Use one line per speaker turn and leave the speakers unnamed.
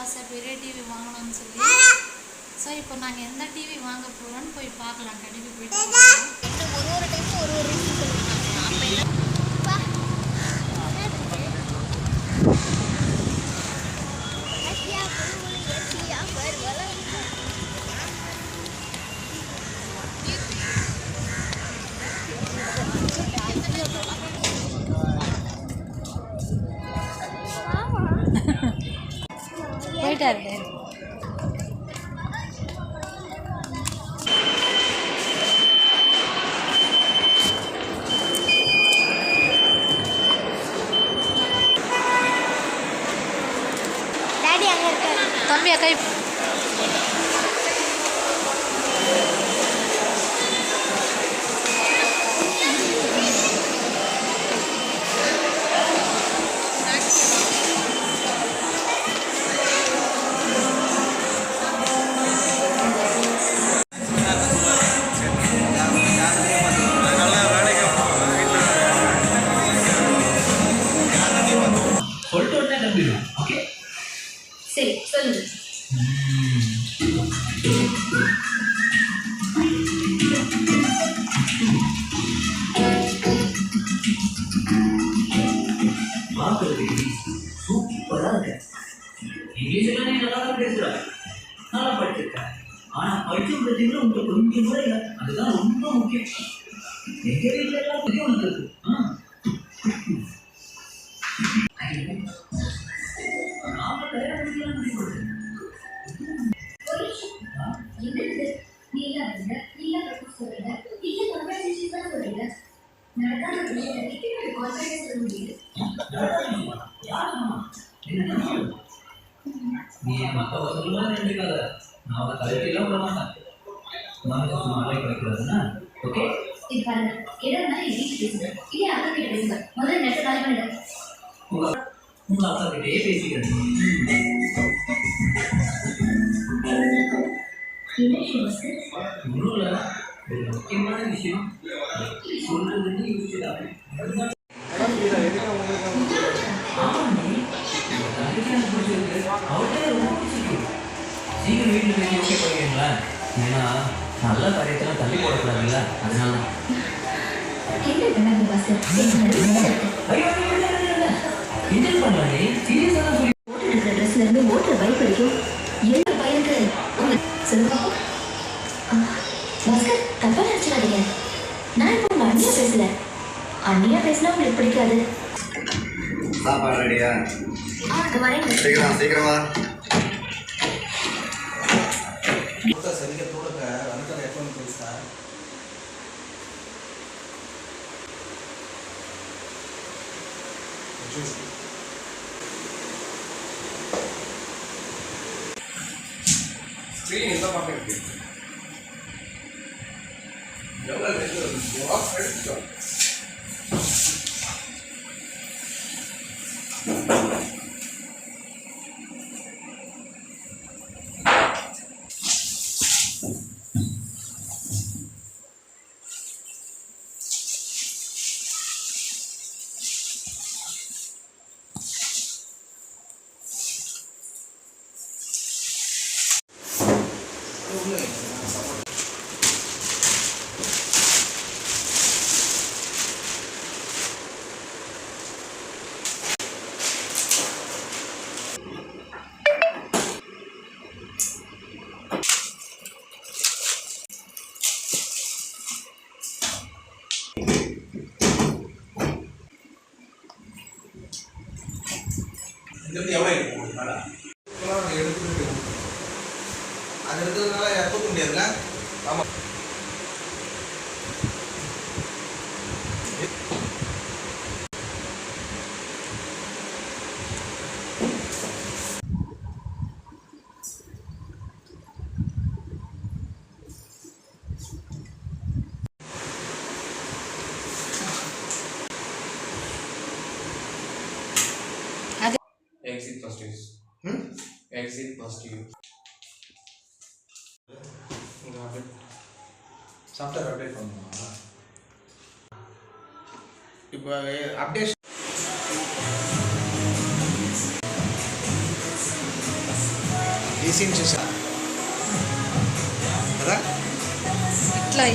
ஆசை பெரிய டிவி வாங்கணும்னு சொல்லி. ஸோ இப்போ நாங்கள் எந்த டிவி வாங்க போகிறோன்னு போய் பார்க்கலாம். கண்டிப்பாக போயிட்டு ஒரு டைமும் ஒரு ரீசன் சொல்லுவாங்க. அப்போ என்ன போயிட்டாரு.
டாடி அங்கே இருக்காரு.
தம்பி அக்கா
சரி சொல்லுங்க.
சூப்பரா இருக்க. இங்கிலீஷ்ல நீ நல்லா தான் பேசுற, நல்லா படிச்சிருக்க. ஆனா படிச்சு முடிச்சீங்கன்னா உங்களுக்கு கொஞ்சம் கூட இல்லை. அதுதான் ரொம்ப முக்கியம். எங்க வீட்டுல எல்லாம் முக்கியம் இருக்கு. நாம கல்யாணம் பண்ணிக்கலாம் முடிவு. நீ மற்ற வசதிலாம் நினைக்காத. நான் அவனை தலைக்கெல்லாம் விட மாட்டேன். மனசு சும்மா அலை கிடைக்கிறாதுன்னா ஓகே.
இது பாருங்க, எதாவது என் வீட்டு பேசுங்க. இல்லையா அக்கா கிட்ட பேசுங்க. முதல்ல நெட்டை காலி பண்ணுங்க.
உங்க அக்கா கிட்டே பேசிக்கிறேன். ஒன்றும் இல்லை, ஒரு முக்கியமான விஷயம் சொல்றதுன்னு யோசிச்சுட்டாங்க. சீக்கிரம் வீட்டில் பேசி ஓகே பண்ணுவீங்களா? ஏன்னா நல்ல காரியத்தெல்லாம் தள்ளி போடக்கூடாதுல்ல, அதனால. கிண்டல் பண்ணாலே சீரியஸாக தான் சொல்லி
இருக்கிற ட்ரெஸ்ல இருந்து ஓட்டுற பைக் வரைக்கும் எல்லா பையனுக்கு சொல்லுங்க. பாஸ்கர், தப்பா நினைச்சிடாதீங்க. நான் இப்போ உங்க அண்ணியா பேசல. அண்ணியா பேசினா உங்களுக்கு பிடிக்காது.
சாப்பாடு ரெடியா?
வரேன்.
சீக்கிரம் சீக்கிரமா.
సరిగ్గా చూడక వెనకాల ఎట్లా తెలుసా? స్క్రీన్ ఎంత మాట్లాడుతుంది எவ்வளோ எடுத்துட்டு அது இருக்கிறதுனால தூக்க முடியாதுல்ல. ஆமாம், exit first use. Exit first use. update software update பண்ணுமா? இப்போ அப்டேட் ఈ సీన్ చూసా కదా
ఇట్లా